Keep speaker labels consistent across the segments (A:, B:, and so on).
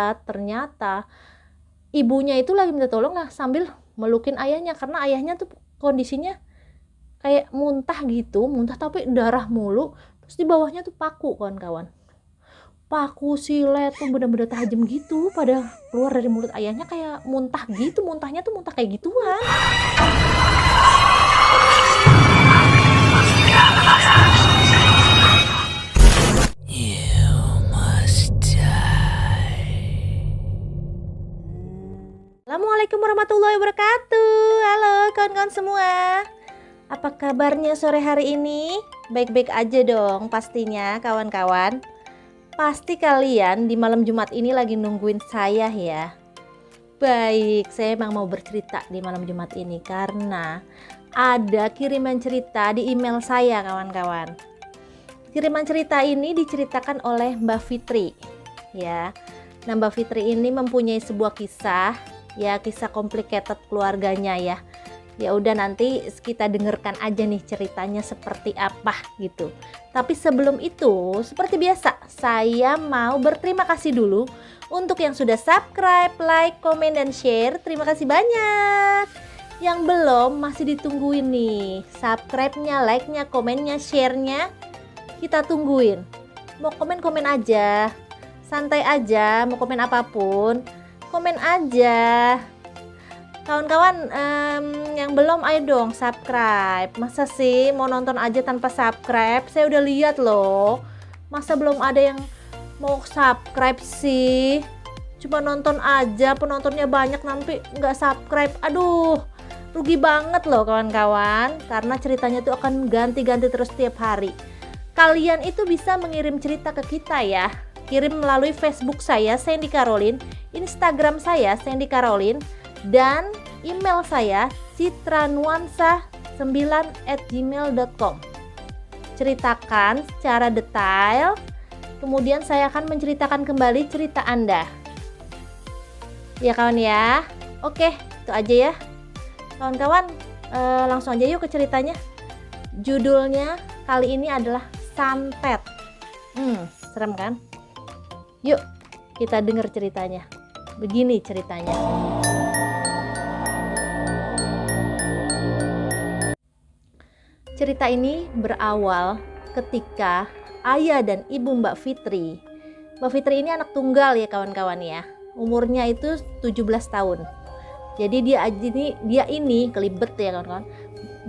A: lihat ternyata ibunya itu lagi minta tolong sambil melukin ayahnya, karena ayahnya tuh kondisinya kayak muntah gitu, muntah tapi darah mulu, terus di bawahnya tuh paku, kawan-kawan. Paku silet tuh bener-bener tajam gitu, pada keluar dari mulut ayahnya kayak muntah gitu, muntahnya tuh muntah kayak gituan. Assalamualaikum warahmatullahi wabarakatuh. Halo kawan-kawan semua, apa kabarnya sore hari ini? Baik-baik aja dong pastinya kawan-kawan. Pasti kalian di malam Jumat ini lagi nungguin saya ya. Baik, saya emang mau bercerita di malam Jumat ini karena ada kiriman cerita di email saya, kawan-kawan. Kiriman cerita ini diceritakan oleh Mbak Fitri ya. Nah, Mbak Fitri ini mempunyai sebuah kisah ya, kisah complicated keluarganya ya. Ya udah, nanti kita dengarkan aja nih ceritanya seperti apa gitu. Tapi sebelum itu, seperti biasa, saya mau berterima kasih dulu untuk yang sudah subscribe, like, komen, dan share. Terima kasih banyak. Yang belum masih ditungguin nih, subscribe-nya, like-nya, komennya, share-nya. Kita tungguin. Mau komen-komen aja, santai aja, mau komen apapun, komen aja. Kawan-kawan yang belum, ayo dong subscribe. Masa sih mau nonton aja tanpa subscribe? Saya udah lihat loh. Masa belum ada yang mau subscribe sih? Cuma nonton aja, penontonnya banyak nanti nggak subscribe. Aduh, rugi banget loh kawan-kawan. Karena ceritanya tuh akan ganti-ganti terus tiap hari. Kalian itu bisa mengirim cerita ke kita ya. Kirim melalui Facebook saya, Sandy Caroline, Instagram saya, Sandy Caroline, dan email saya citranuansa9@gmail.com. Ceritakan secara detail, kemudian saya akan menceritakan kembali cerita Anda ya kawan ya. Oke, itu aja ya kawan-kawan. Langsung aja yuk ke ceritanya. Judulnya kali ini adalah Santet. Serem kan? Yuk kita dengar ceritanya. Begini ceritanya. Cerita ini berawal ketika ayah dan ibu Mbak Fitri. Mbak Fitri ini anak tunggal ya kawan-kawan ya. Umurnya itu 17 tahun. Jadi dia ini kelibet ya kawan-kawan.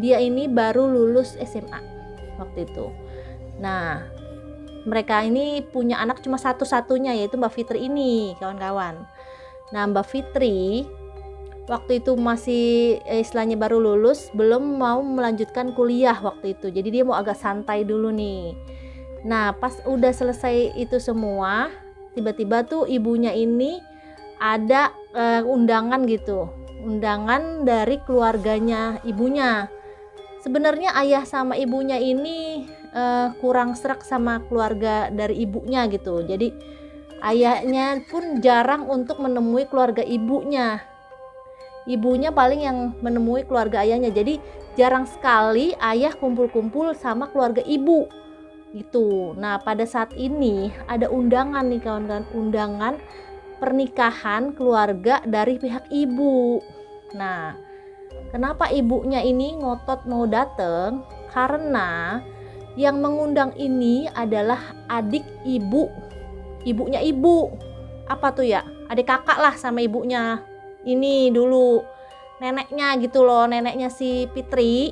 A: Dia ini baru lulus SMA waktu itu. Nah, mereka ini punya anak cuma satu-satunya, yaitu Mbak Fitri ini kawan-kawan. Nah, Mbak Fitri waktu itu masih istilahnya baru lulus, belum mau melanjutkan kuliah waktu itu. Jadi dia mau agak santai dulu nih. Nah, pas udah selesai itu semua, tiba-tiba tuh ibunya ini ada undangan gitu. Undangan dari keluarganya ibunya. Sebenarnya ayah sama ibunya ini kurang serak sama keluarga dari ibunya gitu. Jadi ayahnya pun jarang untuk menemui keluarga ibunya. Ibunya paling yang menemui keluarga ayahnya. Jadi jarang sekali ayah kumpul-kumpul sama keluarga ibu gitu. Nah, pada saat ini ada undangan nih kawan-kawan, undangan pernikahan keluarga dari pihak ibu. Nah, kenapa ibunya ini ngotot mau dateng? Karena yang mengundang ini adalah adik ibunya ibu. Apa tuh ya? Adik kakak lah sama ibunya. Ini dulu neneknya gitu loh, neneknya si Fitri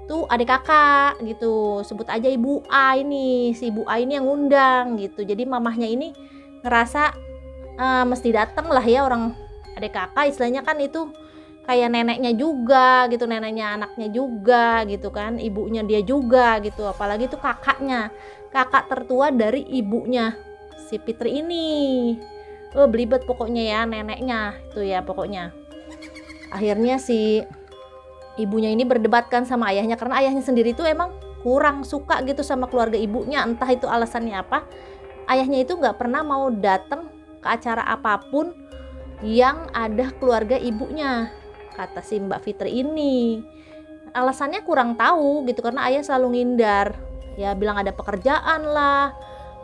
A: tuh adik kakak gitu. Sebut aja Ibu A ini, si Ibu A ini yang ngundang gitu. Jadi mamahnya ini ngerasa mesti datang lah ya, orang adik kakak istilahnya kan itu kayak neneknya juga gitu, neneknya anaknya juga gitu kan, ibunya dia juga gitu. Apalagi tuh kakaknya, kakak tertua dari ibunya si Fitri ini. Belibet pokoknya ya neneknya itu ya pokoknya. Akhirnya si ibunya ini berdebatkan sama ayahnya, karena ayahnya sendiri tuh emang kurang suka gitu sama keluarga ibunya, entah itu alasannya apa. Ayahnya itu nggak pernah mau datang ke acara apapun yang ada keluarga ibunya, kata si Mbak Fitri ini. Alasannya kurang tahu gitu, karena ayah selalu ngindar ya, bilang ada pekerjaan lah,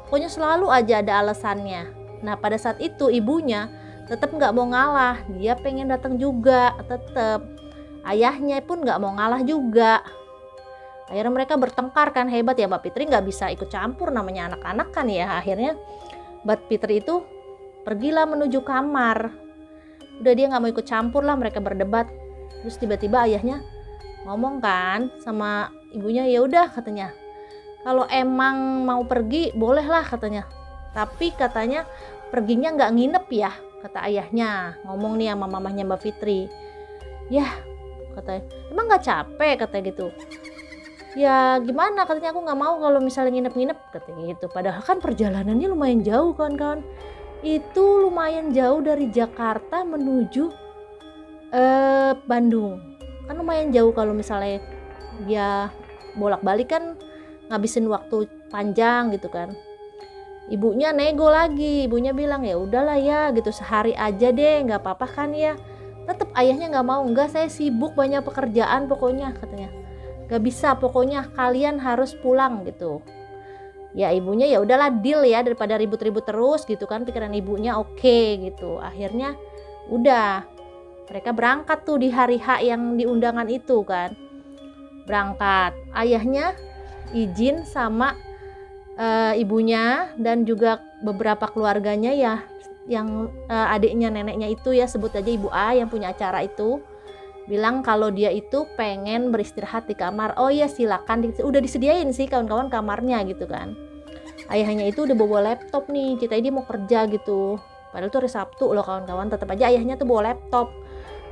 A: pokoknya selalu aja ada alasannya. Nah pada saat itu ibunya tetap nggak mau ngalah, dia pengen datang juga, tetap ayahnya pun nggak mau ngalah juga. Akhirnya mereka bertengkar kan, hebat ya. Mbak Fitri nggak bisa ikut campur, namanya anak-anak kan ya. Akhirnya Mbak Fitri itu pergilah menuju kamar. Udah dia nggak mau ikut campur lah, mereka berdebat. Terus tiba-tiba ayahnya ngomong kan sama ibunya, ya udah katanya, kalau emang mau pergi bolehlah katanya, tapi katanya perginya nggak nginep ya, kata ayahnya. Ngomong nih sama mamahnya Mbak Fitri. Ya katanya, emang nggak capek katanya gitu. Ya gimana katanya, aku nggak mau kalau misalnya nginep-nginep katanya gitu. Padahal kan perjalanannya lumayan jauh kawan-kawan. Itu lumayan jauh dari Jakarta menuju Bandung. Kan lumayan jauh kalau misalnya dia bolak-balik kan ngabisin waktu panjang gitu kan. Ibunya nego lagi, ibunya bilang ya udahlah ya gitu, sehari aja deh, nggak apa-apa kan ya. Tetap ayahnya nggak mau, enggak saya sibuk banyak pekerjaan pokoknya katanya. Gak bisa, pokoknya kalian harus pulang gitu. Ya ibunya ya udahlah, deal ya, daripada ribut-ribut terus gitu kan, pikiran ibunya oke gitu. Akhirnya udah mereka berangkat tuh di hari H yang di undangan itu kan. Berangkat, ayahnya izin sama ibunya dan juga beberapa keluarganya ya, yang adiknya neneknya itu ya, sebut aja Ibu A yang punya acara itu, bilang kalau dia itu pengen beristirahat di kamar. Oh iya silakan, udah disediain sih kawan-kawan kamarnya gitu kan. Ayahnya itu udah bawa laptop nih, ceritanya dia mau kerja gitu, padahal tuh hari Sabtu loh kawan-kawan. Tetap aja ayahnya tuh bawa laptop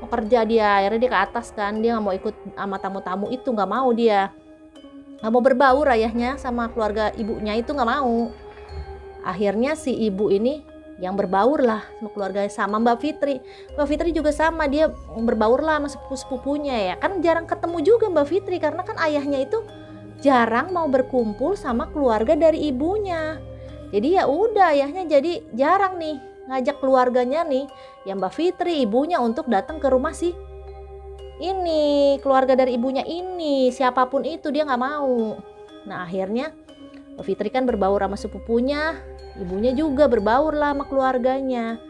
A: mau kerja dia. Akhirnya dia ke atas kan, dia nggak mau ikut sama tamu-tamu itu, nggak mau, dia nggak mau berbaur ayahnya sama keluarga ibunya itu, nggak mau. Akhirnya si ibu ini yang berbaur lah sama keluarga, sama Mbak Fitri. Mbak Fitri juga sama, dia berbaur lah sama sepupu-sepupunya ya. Kan jarang ketemu juga Mbak Fitri karena kan ayahnya itu jarang mau berkumpul sama keluarga dari ibunya. Jadi ya udah ayahnya jadi jarang nih ngajak keluarganya nih, yang Mbak Fitri ibunya untuk datang ke rumah sih ini, keluarga dari ibunya ini, siapapun itu dia nggak mau. Nah akhirnya Mbak Fitri kan berbaur sama sepupunya, ibunya juga berbaur lah sama keluarganya.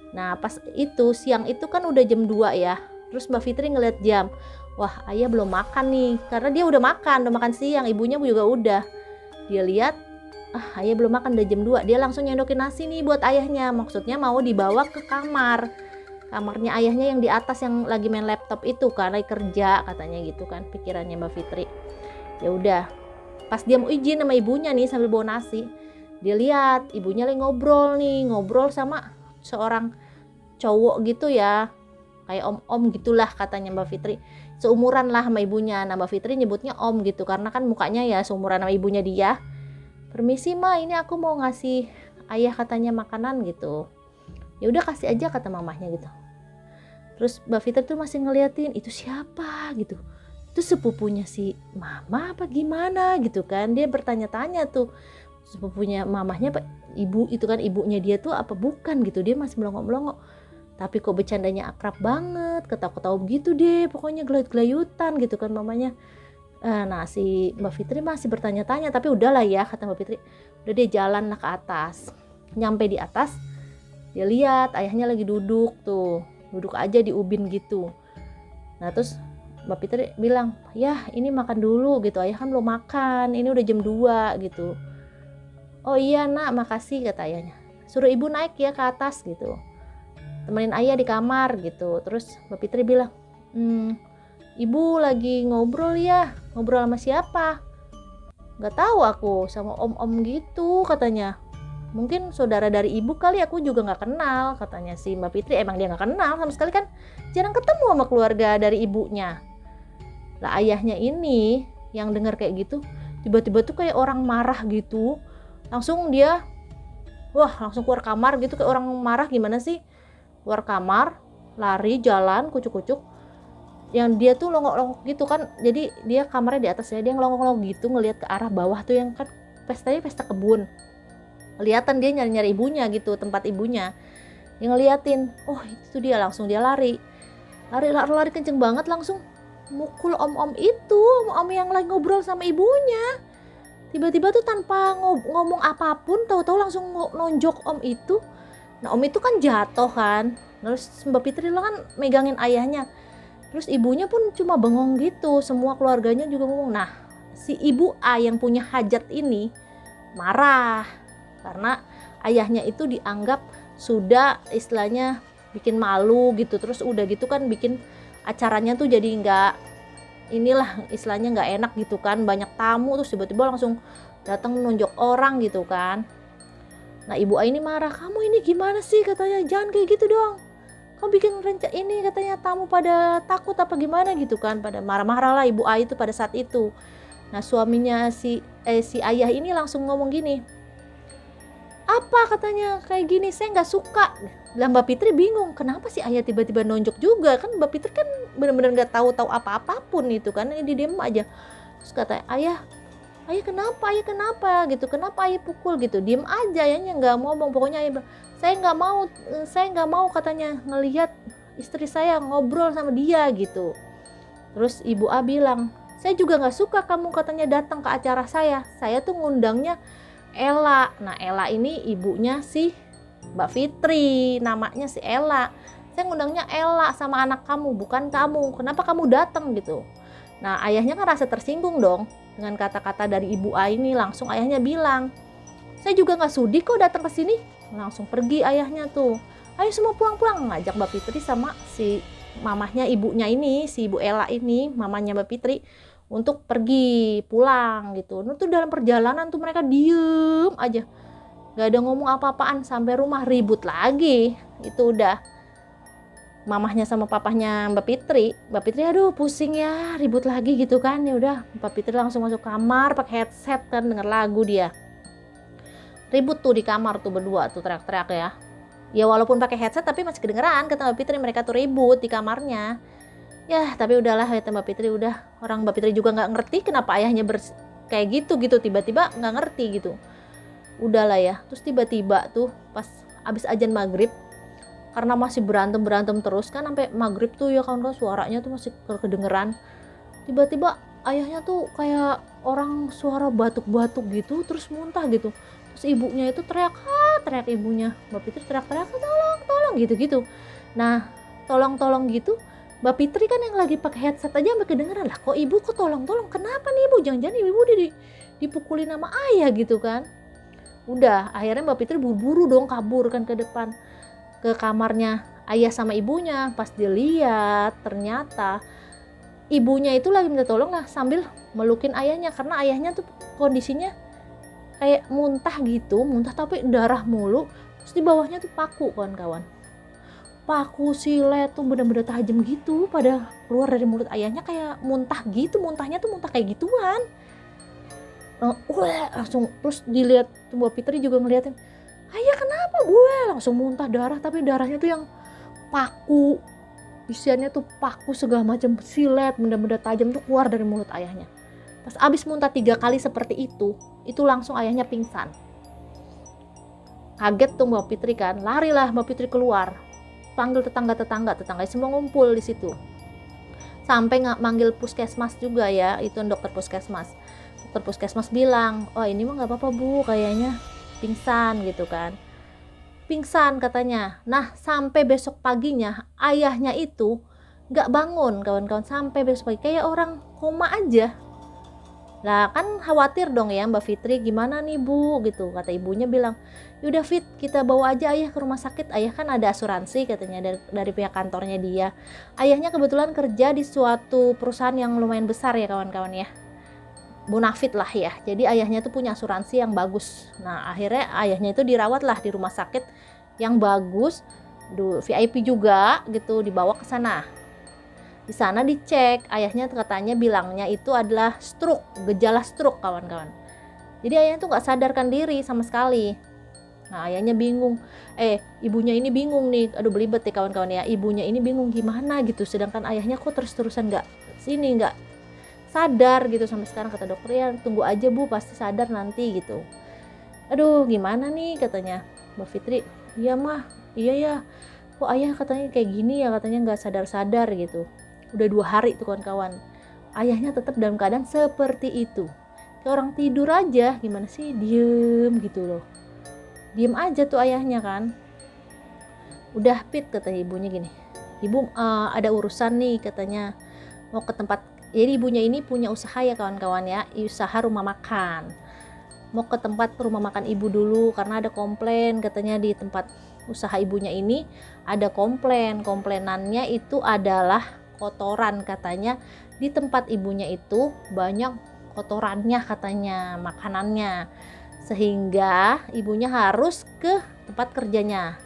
A: Nah pas itu siang itu kan udah jam 2 ya. Terus Mbak Fitri ngeliat jam, wah ayah belum makan nih, karena dia udah makan siang, ibunya juga udah. Dia lihat, ayah belum makan, udah jam 2. Dia langsung nyendokin nasi nih buat ayahnya, maksudnya mau dibawa ke kamarnya ayahnya yang di atas yang lagi main laptop itu kan, lagi kerja katanya gitu kan pikirannya Mbak Fitri. Ya udah, pas dia mau izin sama ibunya nih sambil bawa nasi, dia lihat ibunya lagi ngobrol sama seorang cowok gitu ya, kayak om-om gitulah katanya Mbak Fitri, seumuran lah sama ibunya. Nah Mbak Fitri nyebutnya om gitu karena kan mukanya ya seumuran sama ibunya dia. Permisi ma, ini aku mau ngasih ayah katanya makanan gitu. Ya udah kasih aja kata mamahnya gitu. Terus Mbak Fitri tuh masih ngeliatin itu siapa gitu, itu sepupunya si mama apa gimana gitu kan. Dia bertanya-tanya tuh sepupunya mamahnya apa ibu itu kan, ibunya dia tuh apa bukan gitu. Dia masih melongo-melongo, tapi kok bercandanya akrab banget, ketawa-ketawa gitu deh, pokoknya gelayut-gelayutan gitu kan mamanya. Nah si Mbak Fitri masih bertanya-tanya, tapi udahlah ya kata Mbak Fitri, udah dia jalan lah ke atas. Nyampe di atas dia lihat ayahnya lagi duduk aja di ubin gitu. Nah terus Mbak Fitri bilang, ya ini makan dulu gitu, ayah kan belum makan, ini udah jam 2 gitu. Oh iya nak, makasih kata ayahnya, suruh ibu naik ya ke atas gitu, temenin ayah di kamar gitu. Terus Mbak Fitri bilang, ibu lagi ngobrol ya, ngobrol sama siapa? Gak tahu aku, sama om-om gitu katanya, mungkin saudara dari ibu kali, aku juga gak kenal katanya si Mbak Fitri. Emang dia gak kenal sama sekali kan, jarang ketemu sama keluarga dari ibunya. Lah ayahnya ini yang dengar kayak gitu, tiba-tiba tuh kayak orang marah gitu, langsung dia langsung keluar kamar gitu, kayak orang marah gimana sih, keluar kamar, lari, jalan, kucuk-kucuk. Yang dia tuh longok-longok gitu kan, jadi dia kamarnya di atas ya, dia ngelongok-longok gitu ngelihat ke arah bawah tuh yang kan pestanya pesta kebun. Kelihatan dia nyari-nyari ibunya gitu, tempat ibunya. Dia ngeliatin, oh itu dia, langsung dia lari kenceng banget, langsung mukul om-om itu, om yang lagi ngobrol sama ibunya. Tiba-tiba tuh tanpa ngomong apapun, tahu-tahu langsung nonjok om itu, Nah Om itu kan jatuh kan, terus Mbak Fitri lo kan megangin ayahnya, terus ibunya pun cuma bengong gitu, semua keluarganya juga ngomong. Nah si ibu A yang punya hajat ini marah karena ayahnya itu dianggap sudah istilahnya bikin malu gitu, terus udah gitu kan bikin acaranya tuh jadi nggak, inilah istilahnya nggak enak gitu kan, banyak tamu terus tiba-tiba langsung datang nunjuk orang gitu kan. Nah ibu A ini marah, kamu ini gimana sih katanya, jangan kayak gitu dong, kamu bikin rencana ini katanya tamu pada takut apa gimana gitu kan, pada marah-marah lah ibu A itu pada saat itu. Nah suaminya si ayah ini langsung ngomong gini, apa katanya kayak gini, saya nggak suka. Lah Mbak Fitri bingung, kenapa sih ayah tiba-tiba nonjok juga, kan Mbak Fitri kan benar-benar nggak tahu apa-apapun itu kan, ini diem aja. Terus kata ayah kenapa gitu, kenapa ayah pukul gitu, diem aja ayahnya nggak mau ngomong. Pokoknya ayah bilang, saya nggak mau katanya ngelihat istri saya ngobrol sama dia gitu. Terus ibu A bilang, saya juga nggak suka kamu katanya datang ke acara saya tuh ngundangnya Ella. Nah Ella ini ibunya si Mbak Fitri, namanya si Ella. Saya ngundangnya Ella sama anak kamu, bukan kamu, kenapa kamu datang gitu. Nah ayahnya kan rasa tersinggung dong dengan kata-kata dari ibu A ini. Langsung ayahnya bilang, saya juga nggak sudi kok datang ke sini. Langsung pergi ayahnya tuh, ayo semua pulang-pulang, ngajak Mbak Fitri sama si mamahnya ibunya ini, si ibu Ella ini, mamanya Mbak Fitri, untuk pergi pulang gitu. Nah tuh dalam perjalanan tuh mereka diem aja, gak ada ngomong apa-apaan, sampai rumah ribut lagi. Itu udah mamahnya sama papahnya Mbak Fitri aduh pusing ya, ribut lagi gitu kan. Ya udah Mbak Fitri langsung masuk kamar pakai headset kan, denger lagu dia. Ribut tuh di kamar tuh berdua tuh, teriak-teriak ya. Ya walaupun pakai headset tapi masih kedengeran kata Mbak Fitri, mereka tuh ribut di kamarnya. Ya tapi udahlah kata Mbak Fitri, udah, orang Mbak Fitri juga nggak ngerti kenapa ayahnya kayak gitu tiba-tiba nggak ngerti gitu. Udahlah ya. Terus tiba-tiba tuh pas abis azan maghrib, karena masih berantem terus kan sampai maghrib tuh ya kawan-kawan, suaranya tuh masih kedengeran. Tiba-tiba ayahnya tuh kayak orang suara batuk-batuk gitu, terus muntah gitu. Terus ibunya itu teriak ibunya Mbak Fitri teriak-teriak, tolong gitu. Nah tolong gitu, Mbak Fitri kan yang lagi pakai headset aja sampai kedengeran, lah kok ibu kok tolong, kenapa nih ibu, jangan-jangan ibu dipukulin sama ayah gitu kan. Udah akhirnya Mbak Fitri buru-buru dong kabur kan ke depan ke kamarnya ayah sama ibunya. Pas dilihat ternyata ibunya itu lagi minta tolong lah sambil melukin ayahnya, karena ayahnya tuh kondisinya kayak muntah gitu, muntah tapi darah mulu. Terus di bawahnya tuh paku kawan-kawan, paku silet tuh bener-bener tajam gitu pada keluar dari mulut ayahnya, kayak muntah gitu, muntahnya tuh muntah kayak gituan. Langsung terus dilihat Mbak Fitri juga ngeliatin, ayah kenapa gue, langsung muntah darah, tapi darahnya tuh yang paku, isiannya tuh paku segala macam silet bener-bener tajam tuh keluar dari mulut ayahnya. Pas abis muntah 3 kali seperti itu langsung ayahnya pingsan. Kaget tuh Mbak Fitri kan, larilah Mbak Fitri keluar, panggil tetangga semua ngumpul di situ, sampai manggil puskesmas juga ya, itu dokter puskesmas bilang, oh ini mah nggak apa-apa bu, kayaknya pingsan gitu kan, pingsan katanya. Nah sampai besok paginya ayahnya itu nggak bangun kawan-kawan, sampai besok pagi kayak orang koma aja. Lah kan khawatir dong ya Mbak Fitri, gimana nih bu gitu. Kata ibunya bilang, yaudah Fit, kita bawa aja ayah ke rumah sakit, ayah kan ada asuransi katanya dari pihak kantornya dia. Ayahnya kebetulan kerja di suatu perusahaan yang lumayan besar ya kawan-kawan ya, bonafit lah ya, jadi ayahnya tuh punya asuransi yang bagus. Nah akhirnya ayahnya itu dirawat lah di rumah sakit yang bagus, VIP juga gitu, dibawa ke sana. Di sana dicek, ayahnya katanya bilangnya itu adalah stroke, gejala stroke kawan-kawan. Jadi ayahnya tuh nggak sadarkan diri sama sekali. Nah ayahnya bingung, ibunya ini bingung nih, aduh belibet ya kawan-kawan ya, ibunya ini bingung gimana gitu, sedangkan ayahnya kok terus-terusan nggak sadar gitu sampai sekarang. Kata dokter, ya tunggu aja bu, pasti sadar nanti gitu. Aduh gimana nih katanya Mbak Fitri, iya mah, iya ya, kok ayah katanya kayak gini ya, katanya nggak sadar-sadar gitu. Udah 2 hari tuh kawan-kawan, ayahnya tetap dalam keadaan seperti itu, kayak orang tidur aja, gimana sih, diem gitu loh, diem aja tuh ayahnya kan. Udah Pit, kata ibunya gini, ibu ada urusan nih katanya, mau ke tempat. Jadi ibunya ini punya usaha ya kawan-kawan ya, usaha rumah makan. Mau ke tempat rumah makan ibu dulu karena ada komplain katanya di tempat usaha ibunya ini ada komplainannya itu adalah kotoran, katanya di tempat ibunya itu banyak kotorannya katanya, makanannya, sehingga ibunya harus ke tempat kerjanya,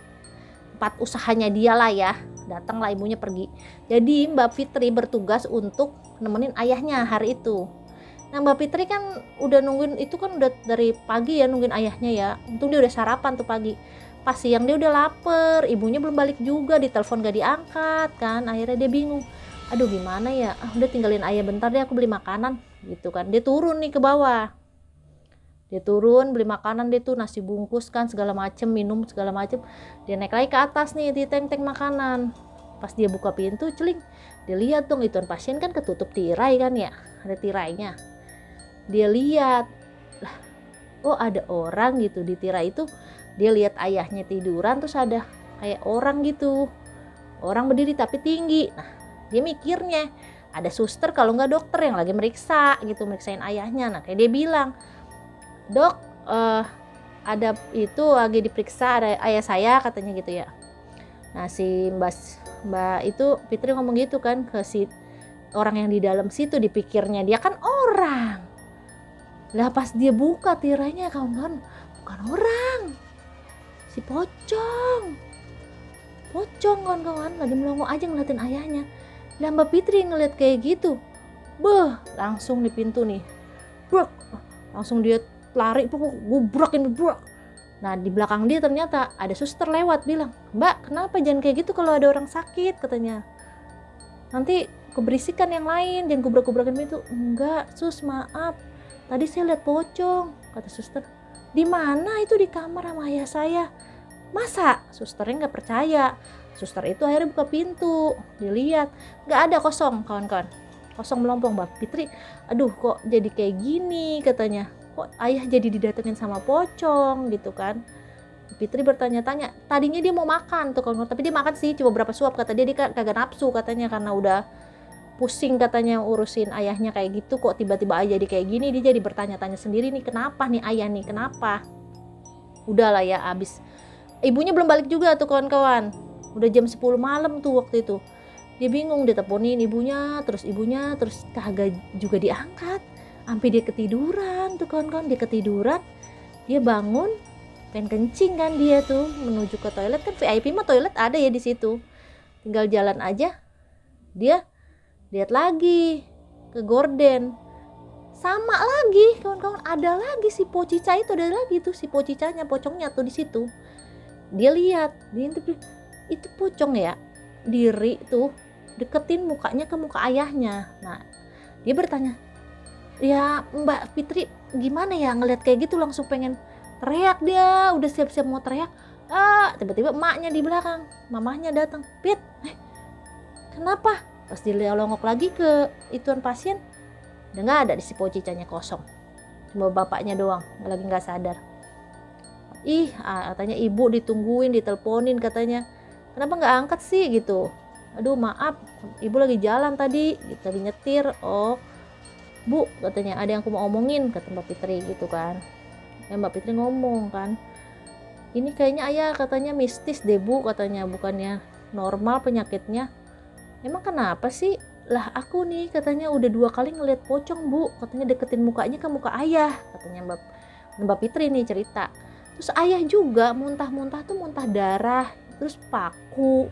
A: tempat usahanya dia lah ya. Datanglah ibunya pergi. Jadi Mbak Fitri bertugas untuk nemenin ayahnya hari itu. Nah Mbak Fitri kan udah nungguin itu kan udah dari pagi ya, nungguin ayahnya ya. Untung dia udah sarapan tuh pagi. Pas siang dia udah lapar, ibunya belum balik juga, ditelepon gak diangkat kan. Akhirnya dia bingung, aduh gimana ya, udah tinggalin ayah bentar deh, aku beli makanan gitu kan. Dia turun nih ke bawah, dia turun beli makanan, dia tuh nasi bungkus kan segala macem, minum segala macem. Dia naik lagi ke atas nih di tank makanan. Pas dia buka pintu celing, dia lihat dong ituan pasien kan ketutup tirai kan ya, ada tirainya. Dia lihat lah, oh ada orang gitu di tirai itu. Dia lihat ayahnya tiduran, terus ada kayak orang gitu, orang berdiri tapi tinggi. Nah dia mikirnya ada suster kalau nggak dokter yang lagi meriksa gitu, meriksain ayahnya. Nah kayak dia bilang, dok ada itu lagi diperiksa ada ayah saya katanya gitu ya. Nah si mbak itu Fitri ngomong gitu kan ke si orang yang di dalam situ, dipikirnya dia kan orang. Lah pas dia buka tirainya kawan-kawan, bukan orang, si pocong kawan-kawan, lagi melongo aja ngeliatin ayahnya. Lah Mbak Fitri ngeliat kayak gitu, langsung di pintu nih, langsung dia lari, gubrakin. Nah di belakang dia ternyata ada suster lewat bilang, mbak kenapa jangan kayak gitu kalau ada orang sakit katanya, nanti keberisikan yang lain, jangan gubrak-gubrakin pintu. Enggak sus, maaf, tadi saya lihat pocong, kata suster. Di mana? Itu di kamar sama ayah saya. Masa? Susternya nggak percaya. Suster itu akhirnya buka pintu, dilihat nggak ada, kosong kawan-kawan, kosong melompong. Mbak Fitri, aduh kok jadi kayak gini katanya, kok ayah jadi didatengin sama pocong gitu kan. Fitri bertanya-tanya, tadinya dia mau makan tuh kawan-kawan, tapi dia makan sih cuma berapa suap, kata dia kagak nafsu katanya karena udah pusing katanya urusin ayahnya kayak gitu, kok tiba-tiba aja jadi kayak gini. Dia jadi bertanya-tanya sendiri nih, kenapa nih ayah nih, kenapa. Udahlah ya, abis ibunya belum balik juga tuh kawan-kawan, udah jam 10 malam tuh waktu itu. Dia bingung, dia teleponin ibunya terus kagak juga diangkat, sampai dia ketiduran tuh kawan-kawan. Dia ketiduran, dia bangun pengen kencing kan, dia tuh menuju ke toilet kan, VIP mah toilet ada ya di situ, tinggal jalan aja. Dia lihat lagi ke gorden, sama lagi kawan-kawan, ada lagi si pocica itu, ada lagi tuh si pocicanya, pocongnya tuh di situ. Dia lihat, dia itu pocong ya, diri tuh deketin mukanya ke muka ayahnya. Nah dia bertanya, ya Mbak Fitri gimana ya ngeliat kayak gitu, langsung pengen teriak, dia udah siap-siap mau teriak. Tiba-tiba emaknya di belakang, mamahnya datang, Pit, kenapa? Pas dia longok lagi ke ituan pasien, udah nggak ada, di si pocicanya kosong, cuma bapaknya doang lagi nggak sadar. Katanya ibu ditungguin, diteleponin katanya, kenapa nggak angkat sih gitu. Aduh maaf, ibu lagi jalan tadi, lagi nyetir. Oh bu, katanya ada yang aku mau omongin, kata Mbak Fitri gitu kan. Mbak Fitri ngomong kan, ini kayaknya ayah katanya mistis deh bu, katanya bukannya normal penyakitnya. Emang kenapa sih? Lah aku nih katanya udah 2 kali ngeliat pocong bu, katanya deketin mukanya ke muka ayah, katanya Mbak Fitri nih cerita. Terus ayah juga muntah-muntah tuh, muntah darah, terus paku,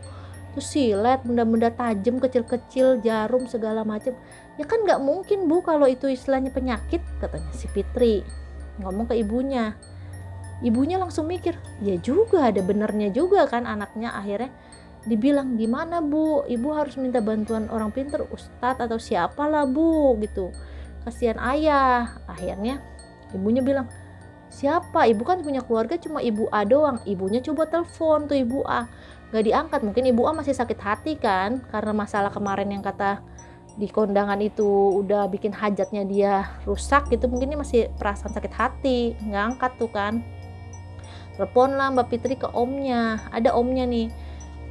A: terus silet, benda-benda tajam kecil-kecil, jarum segala macam. Ya kan nggak mungkin bu kalau itu istilahnya penyakit, katanya si Fitri ngomong ke ibunya. Ibunya langsung mikir, ya juga ada benernya juga kan anaknya. Akhirnya dibilang, gimana bu, ibu harus minta bantuan orang pinter, ustadz atau siapalah bu gitu, kasihan ayah. Akhirnya ibunya bilang, siapa, ibu kan punya keluarga cuma ibu A doang. Ibunya coba telepon tuh ibu A, gak diangkat. Mungkin ibu A masih sakit hati kan, karena masalah kemarin yang kata di kondangan itu udah bikin hajatnya dia rusak gitu. Mungkin dia masih perasaan sakit hati, gak angkat tuh kan. Telepon lah Mbak Fitri ke omnya, ada omnya nih,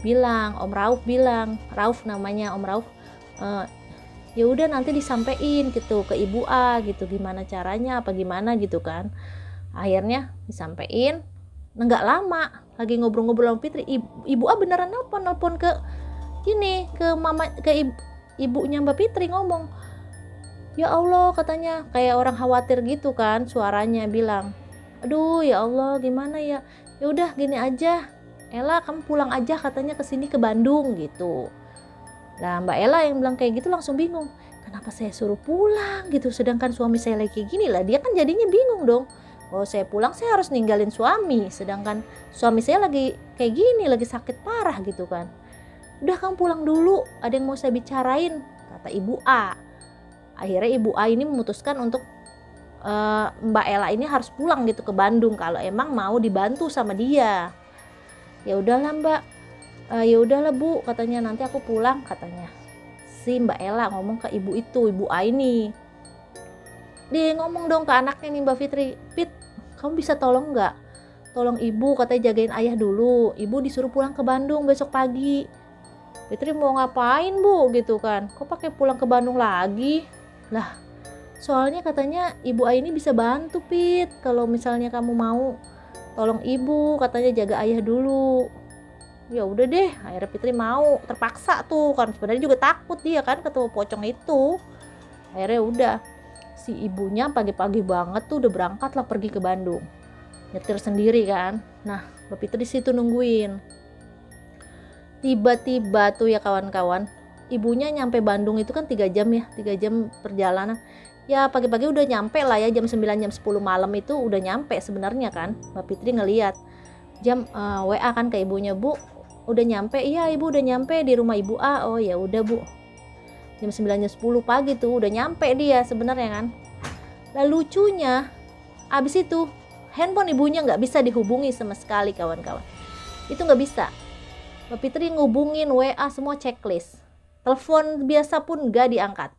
A: bilang, Om Rauf bilang, Rauf namanya, Om Rauf, ya udah nanti disampein gitu ke Ibu A gitu, gimana caranya apa gimana gitu kan. Akhirnya disampein. Nggak lama lagi ngobrol-ngobrol sama Fitri, Ibu A beneran nelpon ke mama, ke ibunya Mbak Fitri, ngomong, ya Allah, katanya kayak orang khawatir gitu kan suaranya, bilang, aduh ya Allah gimana ya, ya udah gini aja Ella, kamu pulang aja katanya ke sini ke Bandung gitu. Nah Mbak Ella yang bilang kayak gitu langsung bingung, kenapa saya suruh pulang gitu, sedangkan suami saya lagi kayak gini lah. Dia kan jadinya bingung dong, oh saya pulang saya harus ninggalin suami, sedangkan suami saya lagi kayak gini, lagi sakit parah gitu kan. Udah kamu pulang dulu, ada yang mau saya bicarain, kata Ibu A. Akhirnya Ibu A ini memutuskan untuk Mbak Ella ini harus pulang gitu ke Bandung kalau emang mau dibantu sama dia. Ya udahlah Mbak, ya udahlah Bu, katanya nanti aku pulang, katanya si Mbak Ella ngomong ke ibu itu, Ibu A ini. Dia ngomong dong ke anaknya nih, Mbak Fitri, Pit, kamu bisa tolong nggak? Tolong ibu, katanya jagain ayah dulu. Ibu disuruh pulang ke Bandung besok pagi. Fitri mau ngapain Bu gitu kan? Kok pakai pulang ke Bandung lagi? Lah, soalnya katanya Ibu A ini bisa bantu Pit. Kalau misalnya kamu mau tolong ibu, katanya jaga ayah dulu. Ya udah deh, akhirnya Fitri mau, terpaksa tuh kan, sebenarnya juga takut dia kan ketemu pocong itu. Akhirnya udah, si ibunya pagi-pagi banget tuh udah berangkat lah pergi ke Bandung, nyetir sendiri kan. Nah Mbak Fitri di situ nungguin. Tiba-tiba tuh ya kawan-kawan, ibunya nyampe Bandung itu kan 3 jam ya, 3 jam perjalanan. Ya pagi-pagi udah nyampe lah ya, jam 9 jam 10 malam itu udah nyampe sebenarnya kan. Mbak Fitri ngeliat jam WA kan ke ibunya, Bu udah nyampe, iya ibu udah nyampe di rumah Ibu A. Oh ya udah Bu, jam 9 jam 10 pagi tuh udah nyampe dia sebenarnya kan. Lalu lucunya abis itu handphone ibunya nggak bisa dihubungi sama sekali kawan-kawan, itu nggak bisa. Mbak Fitri ngubungin WA semua checklist, telepon biasa pun nggak diangkat.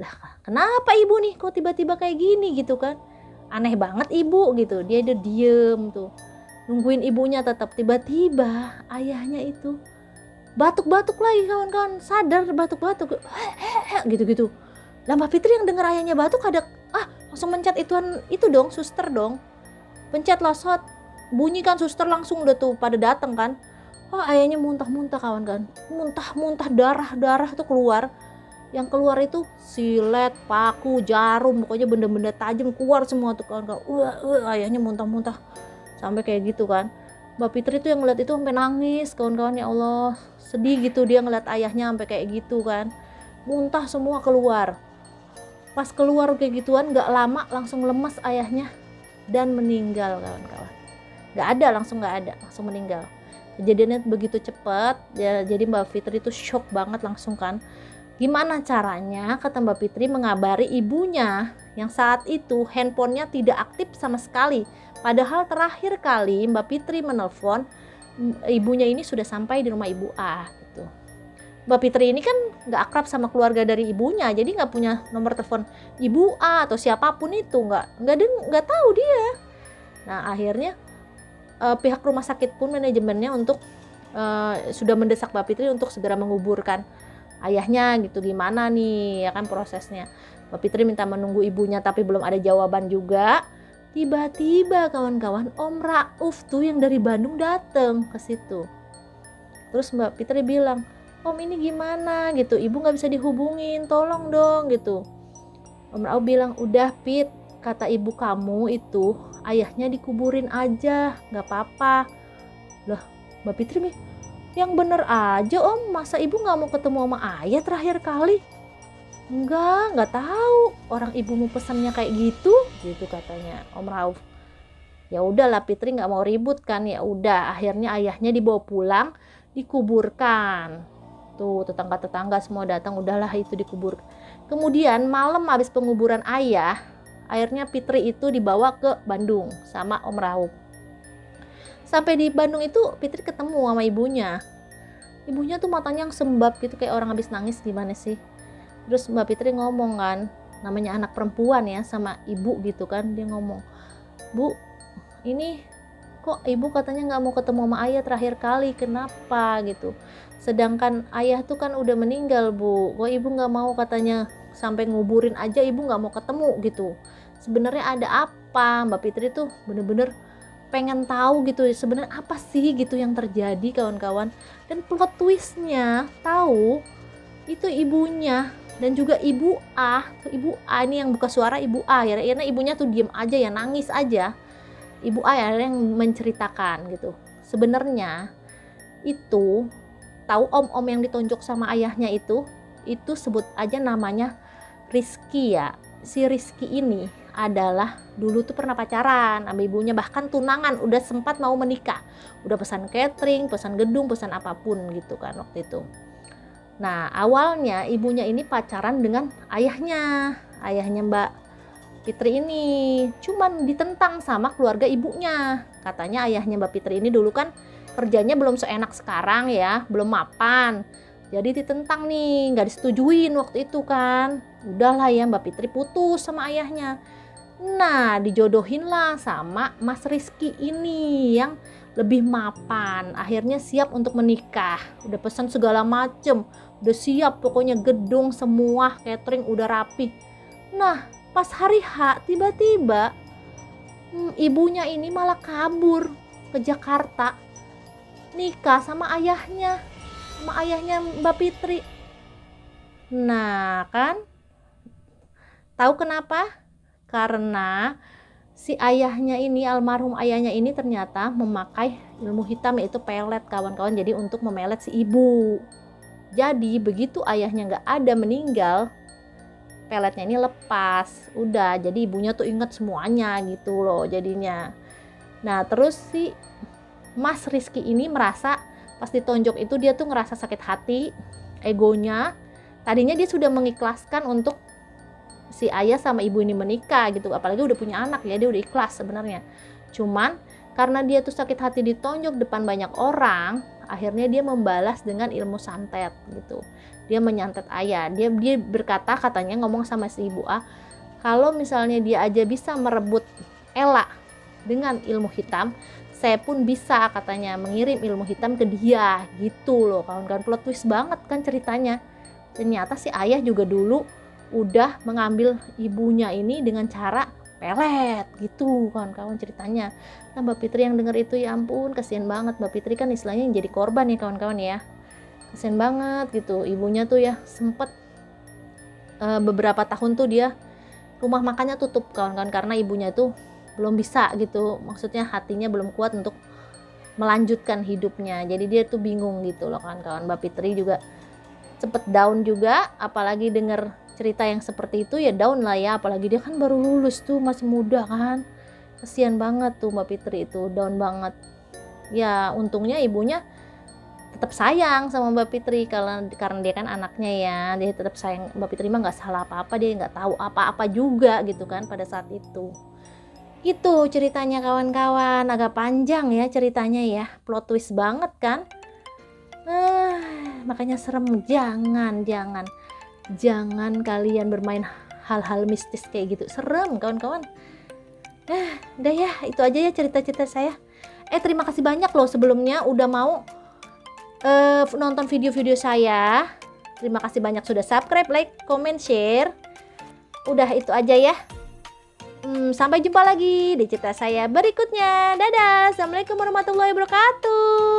A: Lah kenapa ibu nih kok tiba-tiba kayak gini gitu kan, aneh banget ibu gitu. Dia udah diem tuh nungguin ibunya, tetap tiba-tiba ayahnya itu batuk-batuk lagi kawan-kawan, sadar batuk-batuk gitu-gitu. Lah Mbak Fitri yang denger ayahnya batuk ada langsung mencet itu dong, suster dong, pencet losot, bunyi kan, suster langsung udah tuh pada dateng kan. Ayahnya muntah-muntah kawan-kawan, muntah-muntah, darah tuh keluar. Yang keluar itu silet, paku, jarum, pokoknya benda-benda tajam keluar semua tuh kawan-kawan. Ayahnya muntah-muntah sampai kayak gitu kan. Mbak Fitri tuh yang ngeliat itu sampai nangis kawan-kawan, ya Allah sedih gitu dia ngeliat ayahnya sampai kayak gitu kan, muntah semua keluar. Pas keluar kayak gituan gak lama langsung lemas ayahnya dan meninggal kawan-kawan. Langsung meninggal. Kejadiannya begitu cepat ya, jadi Mbak Fitri itu shock banget langsung kan. Gimana caranya, kata Mbak Fitri, mengabari ibunya yang saat itu handphonenya tidak aktif sama sekali. Padahal terakhir kali Mbak Fitri menelpon ibunya ini sudah sampai di rumah Ibu A gitu. Mbak Fitri ini kan nggak akrab sama keluarga dari ibunya, jadi nggak punya nomor telepon Ibu A atau siapapun itu, nggak tahu dia. Nah akhirnya pihak rumah sakit pun manajemennya untuk sudah mendesak Mbak Fitri untuk segera menguburkan ayahnya gitu. Gimana nih ya kan prosesnya. Mbak Fitri minta menunggu ibunya tapi belum ada jawaban juga. Tiba-tiba kawan-kawan Om Rauf tuh yang dari Bandung dateng ke situ. Terus Mbak Fitri bilang, Om ini gimana gitu, ibu nggak bisa dihubungin, tolong dong gitu. Om Rauf bilang, udah Pit, kata ibu kamu itu ayahnya dikuburin aja, nggak apa-apa. Lah Mbak Fitri, yang bener aja Om, masa ibu nggak mau ketemu sama ayah terakhir kali? Nggak tahu, orang ibu mau pesannya kayak gitu katanya Om Rauf. Ya udahlah Fitri nggak mau ribut kan, ya udah akhirnya ayahnya dibawa pulang, dikuburkan. Tuh tetangga-tetangga semua datang, udahlah itu dikubur. Kemudian malam habis penguburan ayah, akhirnya Fitri itu dibawa ke Bandung sama Om Rauf. Sampai di Bandung itu Fitri ketemu sama ibunya. Ibunya tuh matanya yang sembab gitu kayak orang habis nangis, gimana sih. Terus Mbak Fitri ngomong kan, namanya anak perempuan ya, sama ibu gitu kan. Dia ngomong, Bu, ini kok ibu katanya nggak mau ketemu sama ayah terakhir kali, kenapa gitu. Sedangkan ayah tuh kan udah meninggal bu, kok ibu nggak mau katanya sampai nguburin aja ibu nggak mau ketemu gitu. Sebenarnya ada apa? Mbak Fitri tuh bener-bener pengen tahu gitu sebenarnya apa sih gitu yang terjadi kawan-kawan. Dan plot twistnya tahu itu ibunya dan juga ibu A ini yang buka suara ibu A ya, karena ibunya tuh diem aja ya, nangis aja. Ibu A ya yang menceritakan gitu. Sebenarnya itu tahu om-om yang ditonjok sama ayahnya itu sebut aja namanya Rizky ya. Si Rizky ini adalah dulu tuh pernah pacaran sama ibunya, bahkan tunangan, udah sempat mau menikah, udah pesan catering, pesan gedung, pesan apapun gitu kan waktu itu. Nah awalnya ibunya ini pacaran dengan ayahnya Mbak Fitri ini, cuman ditentang sama keluarga ibunya. Katanya ayahnya Mbak Fitri ini dulu kan kerjanya belum seenak sekarang ya, belum mapan, jadi ditentang nih, nggak disetujuin waktu itu kan. Udahlah ya Mbak Fitri putus sama ayahnya. Nah dijodohin lah sama Mas Rizky ini yang lebih mapan. Akhirnya siap untuk menikah, udah pesan segala macem, udah siap pokoknya, gedung semua, catering udah rapi. Nah pas hari H tiba-tiba ibunya ini malah kabur ke Jakarta, nikah sama ayahnya Mbak Fitri. Nah kan tahu kenapa? Karena si ayahnya ini, almarhum ayahnya ini ternyata memakai ilmu hitam, yaitu pelet kawan-kawan, jadi untuk memelet si ibu. Jadi begitu ayahnya nggak ada, meninggal, peletnya ini lepas, udah jadi ibunya tuh inget semuanya gitu loh jadinya. Nah terus si Mas Rizky ini merasa pas ditonjok itu dia tuh ngerasa sakit hati, egonya. Tadinya dia sudah mengikhlaskan untuk si ayah sama ibu ini menikah gitu, apalagi udah punya anak ya, dia udah ikhlas sebenarnya. Cuman karena dia tuh sakit hati ditonjok depan banyak orang, akhirnya dia membalas dengan ilmu santet gitu. Dia menyantet ayah. Dia berkata, katanya ngomong sama si ibu A, kalau misalnya dia aja bisa merebut Ella dengan ilmu hitam, saya pun bisa katanya mengirim ilmu hitam ke dia gitu loh kawan-kawan. Plot twist banget kan ceritanya. Ternyata si ayah juga dulu udah mengambil ibunya ini dengan cara pelet gitu kawan-kawan ceritanya. Nah Mbak Fitri yang denger itu ya ampun kasihan banget. Mbak Fitri kan istilahnya yang jadi korban ya kawan-kawan ya, kasihan banget gitu. Ibunya tuh ya sempet beberapa tahun tuh dia rumah makannya tutup kawan-kawan, karena ibunya tuh belum bisa gitu, maksudnya hatinya belum kuat untuk melanjutkan hidupnya. Jadi dia tuh bingung gitu loh kawan-kawan. Mbak Fitri juga cepet down juga, apalagi denger cerita yang seperti itu ya down lah ya, apalagi dia kan baru lulus tuh, masih muda kan. Kasihan banget tuh Mbak Fitri itu, down banget. Ya untungnya ibunya tetap sayang sama Mbak Fitri karena dia kan anaknya ya, dia tetap sayang. Mbak Fitri mah nggak salah apa-apa, dia nggak tahu apa-apa juga gitu kan pada saat itu. Itu ceritanya kawan-kawan, agak panjang ya ceritanya ya, plot twist banget kan. Makanya serem, jangan kalian bermain hal-hal mistis kayak gitu, serem kawan-kawan. Udah ya, itu aja ya cerita-cerita saya. Terima kasih banyak loh sebelumnya udah mau nonton video-video saya. Terima kasih banyak sudah subscribe, like, comment, share. Udah itu aja ya. Sampai jumpa lagi di cerita saya berikutnya. Dadah. Assalamualaikum warahmatullahi wabarakatuh.